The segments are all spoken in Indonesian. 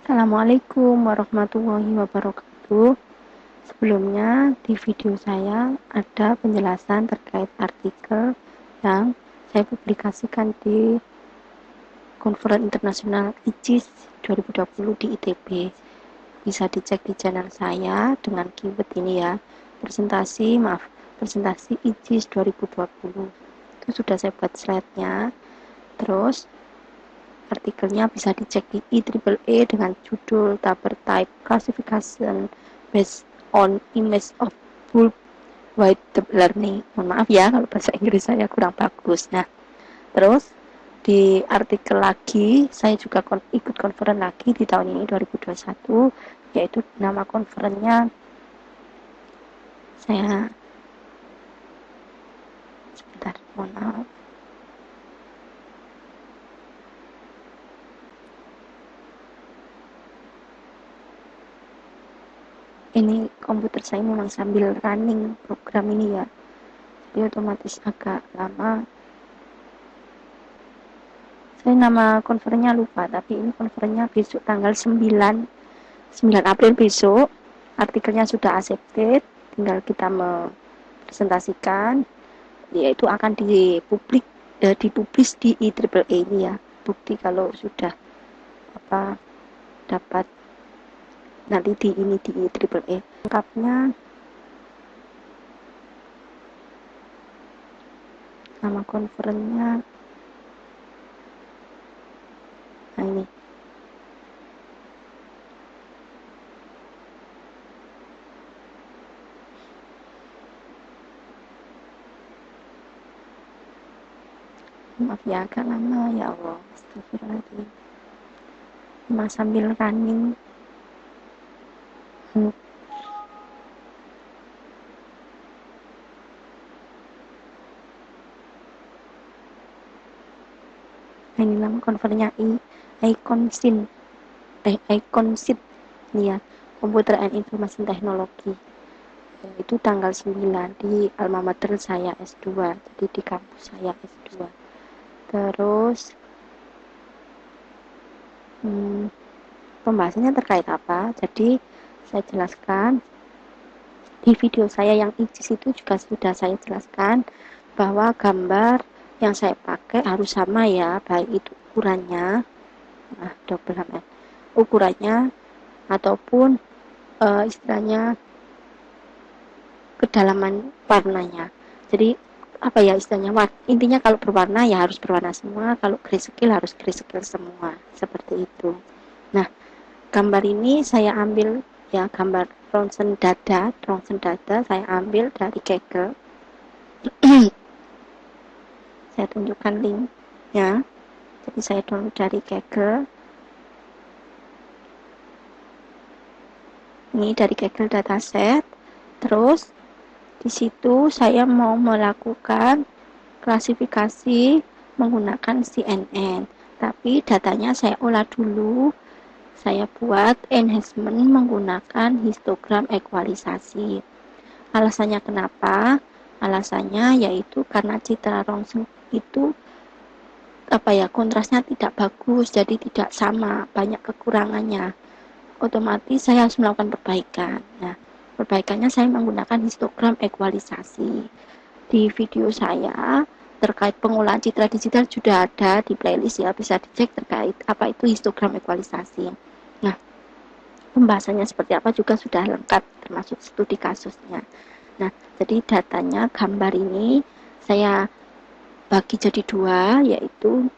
Assalamualaikum warahmatullahi wabarakatuh. Sebelumnya di video saya ada penjelasan terkait artikel yang saya publikasikan di Konferensi Internasional ICIS 2020 di ITB. Bisa dicek di channel saya dengan keyword ini ya, presentasi ICIS 2020. Itu sudah saya buat slide-nya. Terus artikelnya bisa dicek di IEEE dengan judul Tabor Type Classification Based on Image of Bulk Wide Deep Learning. Mohon maaf ya kalau bahasa Inggris saya kurang bagus. Nah, terus di artikel lagi, saya juga ikut konferen lagi di tahun ini 2021, yaitu nama konferennya saya sebentar, mohon maaf. Ini komputer saya memang sambil running program ini ya, jadi otomatis agak lama. Saya nama konferennya lupa, tapi ini konferennya besok tanggal 9 April besok. Artikelnya sudah accepted, tinggal kita mempresentasikan, yaitu akan dipublis di IEEE ini ya. Bukti kalau sudah dapat nanti di IEEE. Lengkapnya nama konferennya, nah ini. Maaf ya agak lama, ya Allah, astagfirullahaladzim. Sambil running. Ini nama konferennya ICONSIT nih ya, Computer and Information Technology. Itu tanggal 9 di alma mater saya S2, jadi di kampus saya S2. Terus pembahasannya terkait apa? Jadi saya jelaskan di video saya yang ICIS itu juga sudah saya jelaskan bahwa gambar yang saya pakai harus sama ya, baik itu ukurannya, ukurannya ataupun istilahnya kedalaman warnanya. Jadi apa ya istilahnya, intinya kalau berwarna ya harus berwarna semua, kalau grayscale harus grayscale semua, seperti itu. Nah, gambar ini saya ambil ya, gambar ronsen dada saya ambil dari Kaggle. Saya tunjukkan linknya. Jadi saya download dari Kaggle. Ini dari Kaggle dataset. Terus di situ saya mau melakukan klasifikasi menggunakan CNN. Tapi datanya saya olah dulu. Saya buat enhancement menggunakan histogram ekualisasi. Alasannya kenapa? Alasannya yaitu karena citra Ronsen itu kontrasnya tidak bagus, jadi tidak sama, banyak kekurangannya. Otomatis saya harus melakukan perbaikan. Nah, perbaikannya saya menggunakan histogram ekualisasi. Di video saya terkait pengolahan citra digital sudah ada di playlist ya, bisa dicek terkait apa itu histogram ekualisasi. Nah, pembahasannya seperti apa juga sudah lengkap, termasuk studi kasusnya. Nah, jadi datanya gambar ini saya bagi jadi dua, yaitu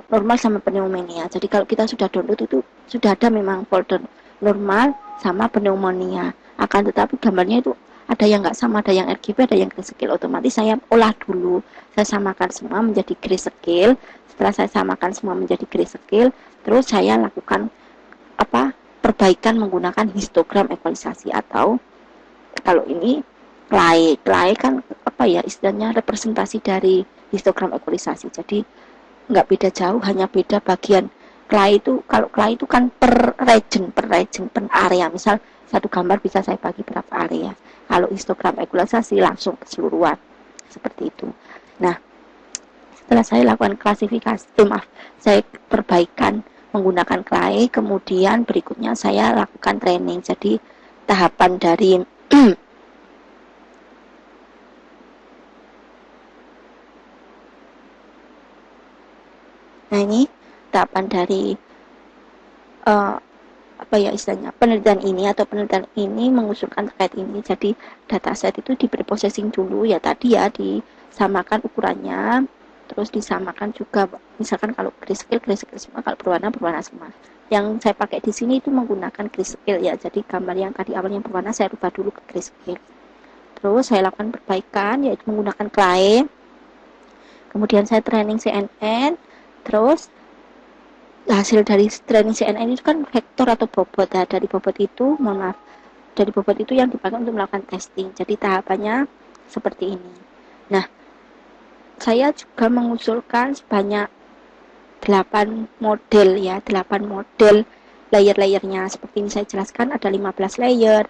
normal sama pneumonia. Jadi kalau kita sudah download itu sudah ada memang folder normal sama pneumonia. Akan tetapi gambarnya itu ada yang nggak sama, ada yang RGB, ada yang grayscale. Otomatis saya olah dulu, saya samakan semua menjadi grayscale. Setelah saya samakan semua menjadi grayscale, terus saya lakukan perbaikan menggunakan histogram ekualisasi, atau kalau ini clay kan istilahnya representasi dari histogram ekualisasi. Jadi nggak beda jauh, hanya beda bagian. Clay itu kan per region, per area. Misal satu gambar bisa saya bagi berapa area. Kalau histogram ekualisasi langsung keseluruhan, seperti itu. Nah, setelah saya lakukan klasifikasi, saya perbaikan menggunakan clay, kemudian berikutnya saya lakukan training. Jadi tahapan dari nah ini tahapan dari apa ya istilahnya, penelitian ini mengusulkan terkait ini. Jadi dataset itu diberi processing dulu ya, tadi ya disamakan ukurannya, terus disamakan juga misalkan kalau grayscale semua, kalau berwarna semua. Yang saya pakai di sini itu menggunakan grayscale ya, jadi gambar yang tadi awalnya berwarna saya rubah dulu ke grayscale. Terus saya lakukan perbaikan yaitu menggunakan clay, kemudian saya training CNN, terus hasil dari training CNN itu kan vektor atau bobot ya. Dari bobot itu yang dipakai untuk melakukan testing. Jadi tahapannya seperti ini. Nah, saya juga mengusulkan sebanyak 8 model ya, 8 model layer-layernya. Seperti ini saya jelaskan, ada 15 layer,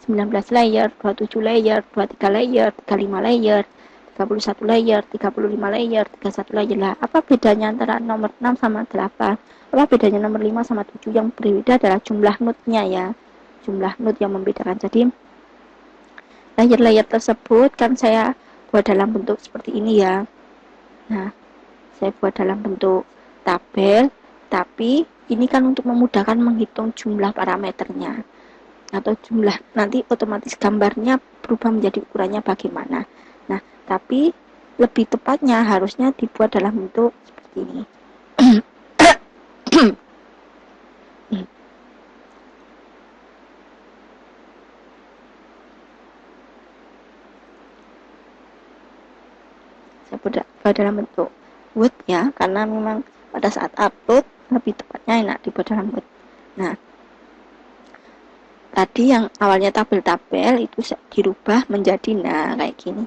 19 layer, 27 layer, 23 layer, 35 layer, 31 layer, 35 layer, 31 layer lah. Apa bedanya antara nomor 6 sama 8? Apa bedanya nomor 5 sama 7? Yang berbeda adalah jumlah node-nya ya. Jumlah node yang membedakan. Jadi layer-layer tersebut kan saya buat dalam bentuk seperti ini ya. Nah, saya buat dalam bentuk tabel, tapi ini kan untuk memudahkan menghitung jumlah parameternya atau jumlah, nanti otomatis gambarnya berubah menjadi ukurannya bagaimana. Nah, tapi lebih tepatnya harusnya dibuat dalam bentuk seperti ini. Saya buat dalam bentuk Word ya, karena memang pada saat upload lebih tepatnya enak dibuat dalam Word. Nah, tadi yang awalnya tabel-tabel itu dirubah menjadi kayak gini.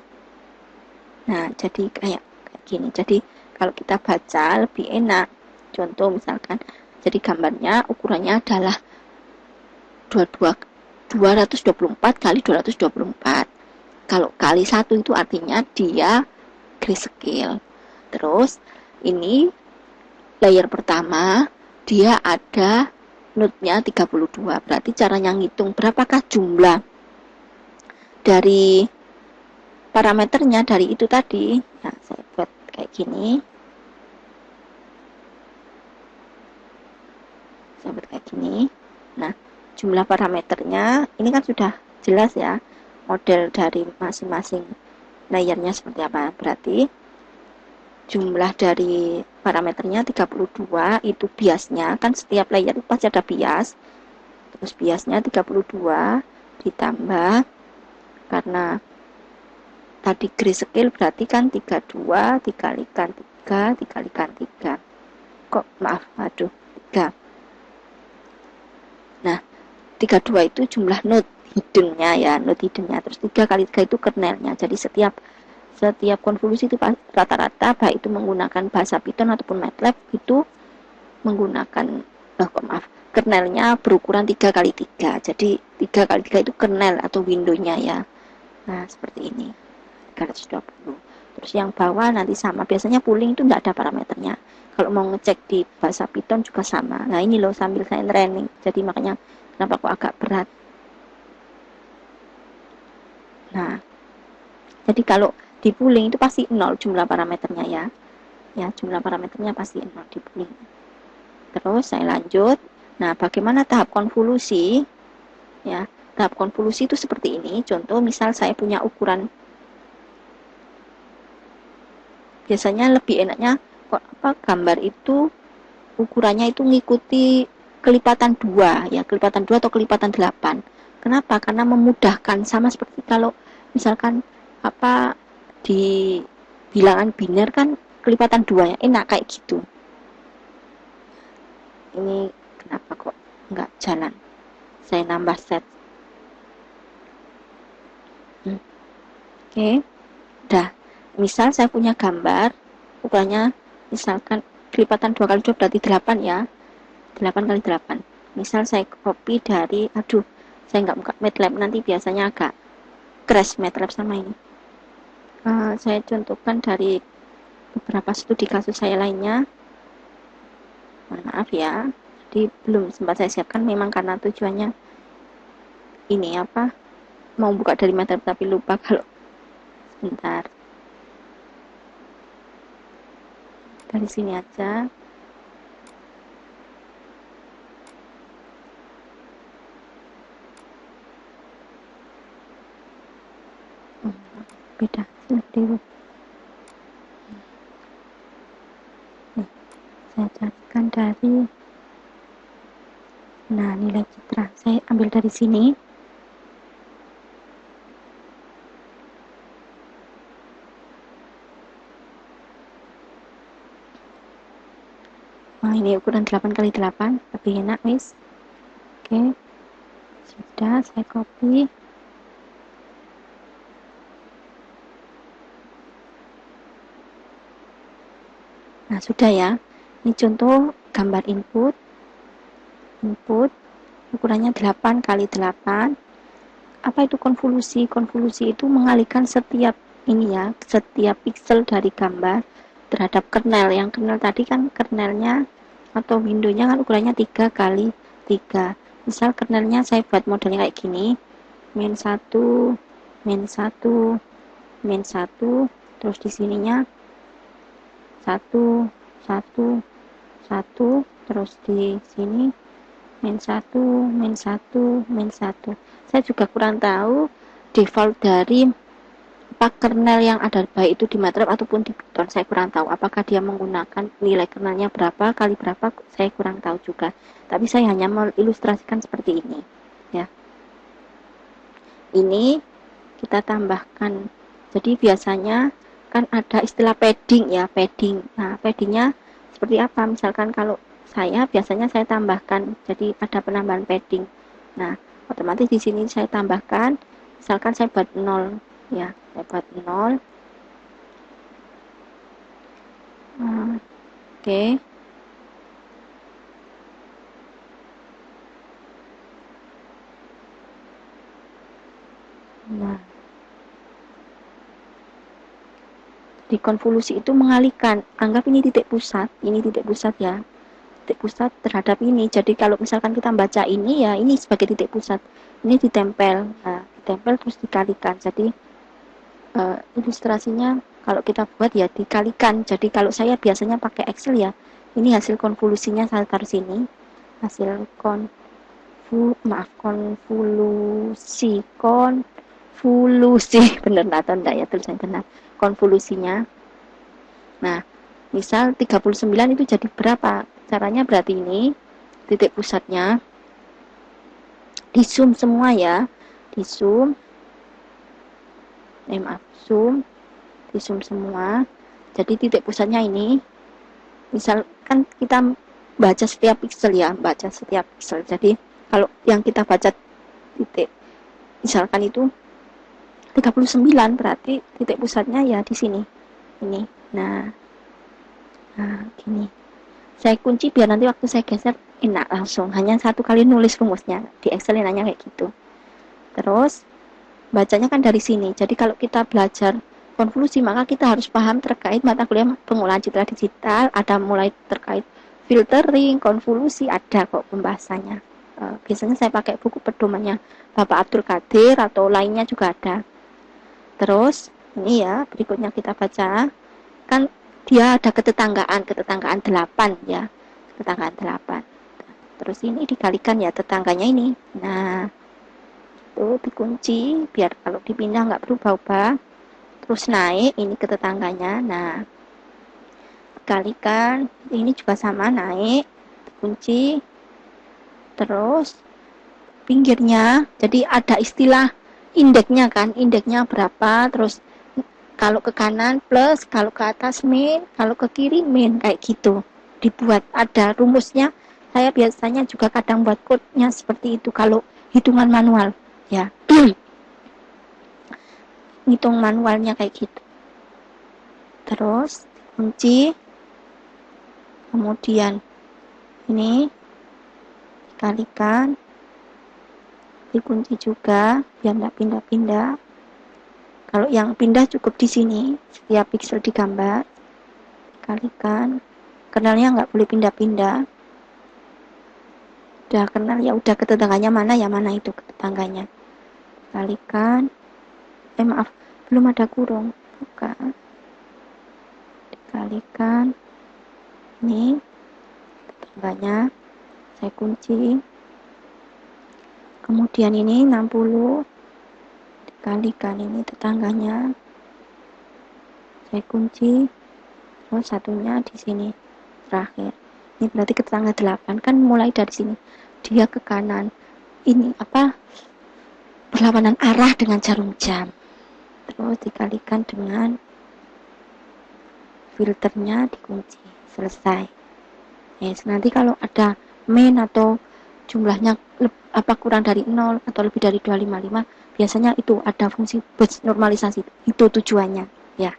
Nah, jadi kayak gini. Jadi kalau kita baca lebih enak. Contoh misalkan, jadi gambarnya ukurannya adalah 224 kali 224. Kalau kali 1 itu artinya dia grayscale. Terus ini layer pertama dia ada node-nya 32. Berarti caranya ngitung berapakah jumlah dari parameternya dari itu tadi. Nah, saya buat kayak gini. Saya buat kayak gini. Nah, jumlah parameternya ini kan sudah jelas ya, model dari masing-masing layernya seperti apa. Berarti jumlah dari parameternya 32, itu biasnya kan setiap layer itu pasti ada bias. Terus biasnya 32 ditambah, karena tadi grayscale berarti kan 32 dikalikan 3 dikalikan 3. Kok maaf, aduh, 3. Nah, 32 itu jumlah node hiddennya ya, node hiddennya. Terus 3 kali 3 itu kernelnya. Jadi setiap konvolusi itu rata-rata baik itu menggunakan bahasa Python ataupun MATLAB itu menggunakan kernelnya berukuran 3 kali 3. Jadi 3 kali 3 itu kernel atau windownya ya. Nah, seperti ini. 320. Terus yang bawah nanti sama. Biasanya pooling itu enggak ada parameternya. Kalau mau ngecek di bahasa Python juga sama. Nah, ini loh sambil saya training. Jadi makanya kenapa kok agak berat. Nah, jadi kalau di pooling itu pasti 0 jumlah parameternya ya. Ya, jumlah parameternya pasti 0 di pooling. Terus saya lanjut. Nah, bagaimana tahap konvolusi? Ya, tahap konvolusi itu seperti ini. Contoh misal saya punya ukuran, biasanya lebih enaknya gambar itu ukurannya itu ngikuti kelipatan 2 ya, kelipatan 2 atau kelipatan 8. Kenapa? Karena memudahkan, sama seperti kalau misalkan di bilangan biner kan kelipatan 2 ya, enak kayak gitu. Ini kenapa kok nggak jalan? Saya nambah set. Oke. Dah. Misal saya punya gambar ukurannya misalkan kelipatan 2 kali 2 berarti 8 ya. 8 kali 8. Misal saya copy dari, saya nggak buka MATLAB, nanti biasanya agak crash MATLAB sama ini. Saya contohkan dari beberapa studi kasus saya lainnya. Mohon maaf ya, jadi belum sempat saya siapkan memang karena tujuannya ini apa, mau buka dari MATLAB tapi lupa. Kalau sebentar, dari sini aja. Beda seperti itu. Nih, saya carikan dari, nah, nilai citra saya ambil dari sini. Nah, ini ukuran 8x8, lebih enak wis. Oke, sudah saya copy. Nah, sudah ya. Ini contoh gambar input. Ukurannya 8x8. Apa itu konvolusi? Konvolusi itu mengalihkan setiap ini ya, setiap pixel dari gambar terhadap kernel. Yang kernel tadi kan kernelnya atau windownya kan ukurannya 3x3. Misal kernelnya saya buat modelnya kayak gini. Min 1, min 1, min 1, terus di sininya 1, 1, 1, terus di sini min 1, min 1, min 1. Saya juga kurang tahu default dari kernel yang ada, baik itu di MATLAB ataupun di Python. Saya kurang tahu apakah dia menggunakan nilai kernelnya berapa kali berapa, saya kurang tahu juga. Tapi saya hanya mengilustrasikan seperti ini ya. Ini kita tambahkan. Jadi biasanya kan ada istilah padding ya, padding. Nah, paddingnya seperti apa? Misalkan kalau saya biasanya saya tambahkan, jadi ada penambahan padding. Nah, otomatis di sini saya tambahkan, misalkan saya buat 0 ya, saya buat 0. Oke. Nah, di konvolusi itu mengalihkan, anggap ini titik pusat ya, titik pusat terhadap ini. Jadi kalau misalkan kita baca ini ya, ini sebagai titik pusat, ini ditempel, nah ditempel terus dikalikan. Jadi ilustrasinya kalau kita buat ya dikalikan. Jadi kalau saya biasanya pakai Excel ya, ini hasil konvolusinya saya taruh sini, hasil konvolusi bener atau enggak ya tulisannya benar, konvolusinya. Nah, misal 39 itu jadi berapa? Caranya berarti ini titik pusatnya di zoom semua ya, di zoom, zoom, di zoom semua. Jadi titik pusatnya ini, misalkan kita baca setiap pixel ya, baca setiap pixel. Jadi kalau yang kita baca titik, misalkan itu 39, berarti titik pusatnya ya di sini, ini. Nah, gini. Saya kunci biar nanti waktu saya geser enak langsung. Hanya satu kali nulis rumusnya. Di Excel nanya kayak gitu. Terus bacanya kan dari sini. Jadi kalau kita belajar konvolusi, maka kita harus paham terkait mata kuliah pengolahan citra digital. Ada mulai terkait filtering, konvolusi, ada kok pembahasannya. Biasanya saya pakai buku pedomannya Bapak Abdul Qadir atau lainnya juga ada. Terus ini ya, berikutnya kita baca. Kan dia ada ketetanggaan 8 ya, tetanggaan 8. Terus ini dikalikan ya tetangganya ini. Nah, itu dikunci biar kalau dipindah nggak berubah-ubah. Terus naik ini ke tetangganya. Nah, dikalikan ini juga sama, naik, dikunci. Terus pinggirnya, jadi ada istilah indeksnya kan, indeksnya berapa, terus kalau ke kanan plus, kalau ke atas min, kalau ke kiri min, kayak gitu. Dibuat ada rumusnya. Saya biasanya juga kadang buat code-nya seperti itu kalau hitungan manual ya. Hitung manualnya kayak gitu. Terus kunci. Kemudian ini dikalikan, dikunci juga biar nggak pindah-pindah. Kalau yang pindah cukup di sini, setiap pixel digambar, dikalikan. Kernelnya nggak boleh pindah-pindah. udah kenal ya udah, ke tetangganya mana ya, mana itu ke tetangganya, kalikan, maaf, belum ada kurung, buka, dikalikan, ini tetangganya, saya kunci, kemudian ini 60, dikalikan ini tetangganya, saya kunci, terus satunya di sini terakhir. Ini berarti ke tetangga 8, kan mulai dari sini dia ke kanan, ini apa, berlawanan arah dengan jarum jam, terus dikalikan dengan filternya, dikunci, selesai. Yes, nanti kalau ada min atau jumlahnya kurang dari 0 atau lebih dari 255, biasanya itu ada fungsi bus normalisasi, itu tujuannya ya.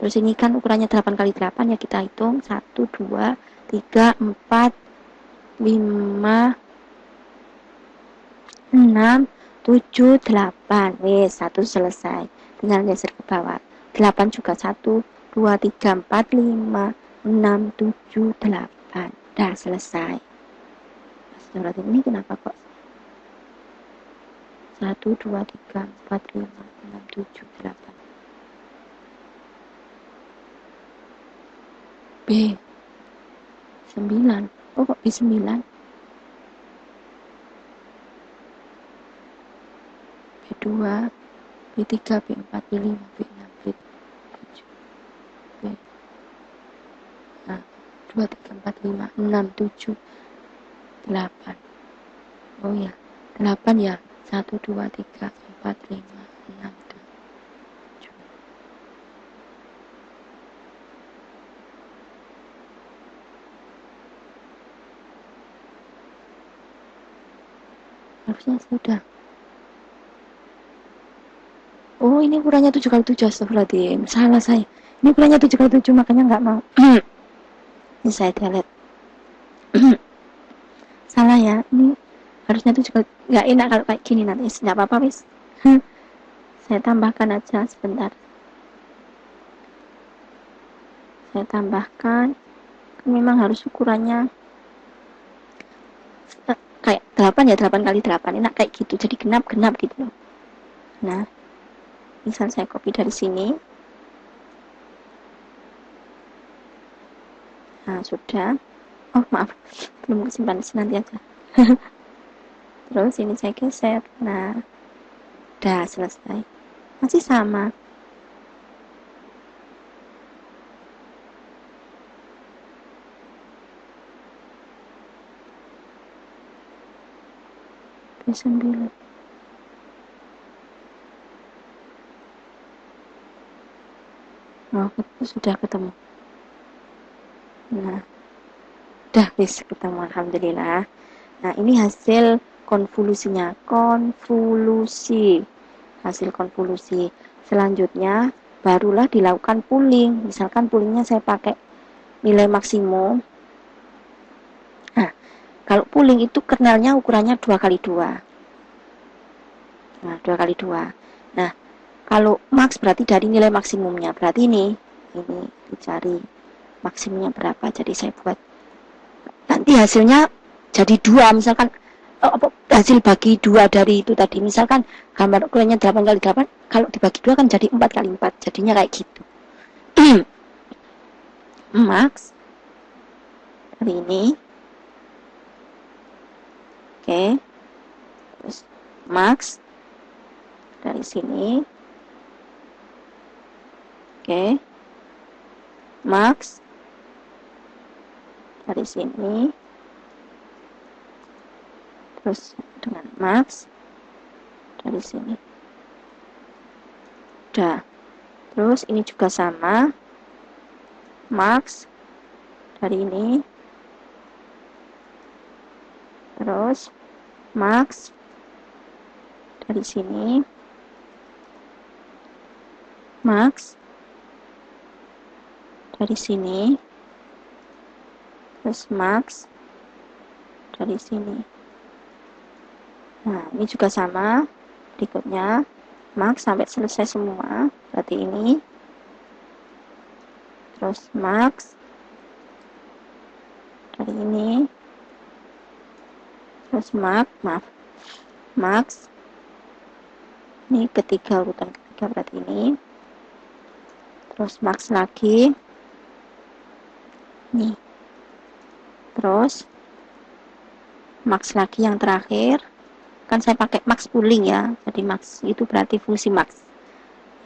Terus ini kan ukurannya 8 kali 8 ya, kita hitung 1, 2, 3, 4, 5, 6, 7, 8. Wes, 1 selesai. Tinggal geser ke bawah. 8 juga 1, 2, 3, 4, 5, 6, 7, 8. Dah selesai. Berarti ini kenapa kok 1, 2, 3, 4, 5, 6, 7, 8. B 9. Oh kok B 9? B2, B3, B4, B5, B6, B7, B. Nah, 2, 3, 4, 5, 6, 7, 8. Oh ya, 8 ya. 1, 2, 3, 4, 5, 6, 7. Harusnya sudah. Oh, ini ukurannya 7 kali 7, astagfirullahaladzim. Salah saya. Ini ukurannya 7 kali 7, makanya nggak mau. Ini saya delete. Salah ya. Ini harusnya 7 kali. Nggak enak kalau kayak gini nanti. Nggak apa-apa, wis. Saya tambahkan aja sebentar. Saya tambahkan. Memang harus ukurannya kayak 8 ya, 8 kali 8. Enak kayak gitu. Jadi genap-genap gitu loh. Nah, misal saya copy dari sini. Nah, sudah. Oh, maaf. Belum kesimpan, nanti aja. Terus ini saya geser. Nah, udah selesai. Masih sama. B9. Oh, sudah ketemu. Nah, udah bisa ketemu, alhamdulillah. Nah, ini hasil konvolusinya. Konvolusi. Hasil konvolusi. Selanjutnya, barulah dilakukan pooling. Misalkan poolingnya saya pakai nilai maksimum. Nah, kalau pooling itu kernelnya ukurannya 2 kali 2. Nah, 2 kali 2. Nah, kalau max berarti dari nilai maksimumnya. Berarti ini dicari maksimumnya berapa. Jadi saya buat nanti hasilnya jadi 2, misalkan hasil bagi 2 dari itu tadi. Misalkan gambar ukurannya 8 kali 8, kalau dibagi 2 kan jadi 4 kali 4. Jadinya kayak gitu. Max dari ini. Oke. Terus max dari sini. Oke. Max dari sini. Terus dengan max dari sini. Udah. Terus ini juga sama. Max dari ini. Terus max dari sini. Max dari sini. Terus max dari sini. Nah, ini juga sama. Berikutnya max sampai selesai semua. Berarti ini. Terus max dari ini terus max ini ketiga, urutan ketiga berarti ini, terus max lagi nih, terus max lagi yang terakhir, kan saya pakai max pooling ya, jadi max itu berarti fungsi max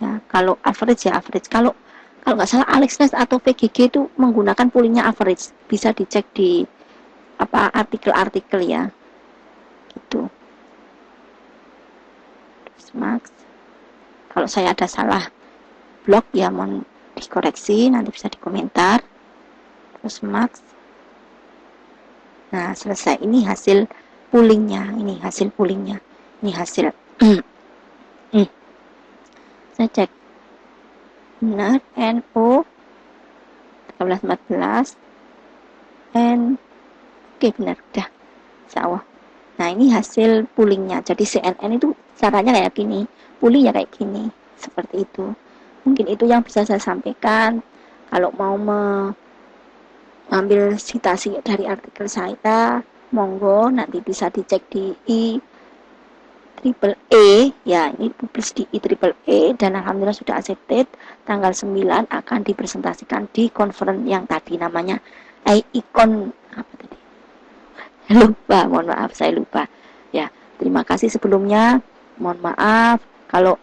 ya. Kalau average ya average, kalau nggak salah AlexNet atau VGG itu menggunakan poolingnya average, bisa dicek di apa artikel-artikel ya gitu. Terus max, kalau saya ada salah blog ya mohon dikoreksi, nanti bisa di komentar. Terus max, nah selesai, ini hasil poolingnya, ini hasil poolingnya, ini hasil saya cek benar, NO 1314 N, oke benar udah sawah. Nah ini hasil poolingnya, jadi CNN itu caranya kayak gini, pooling ya kayak gini, seperti itu. Mungkin itu yang bisa saya sampaikan. Kalau mau mengambil citasi dari artikel saya, monggo nanti bisa dicek di triple E ya, ini publis di triple E dan alhamdulillah sudah accepted. Tanggal 9 akan dipresentasikan di conference yang tadi namanya icon apa tadi, lupa, mohon maaf saya lupa ya. Terima kasih sebelumnya, mohon maaf kalau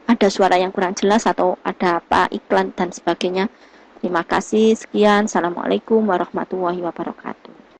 ada suara yang kurang jelas atau ada apa iklan dan sebagainya. Terima kasih, sekian, assalamualaikum warahmatullahi wabarakatuh.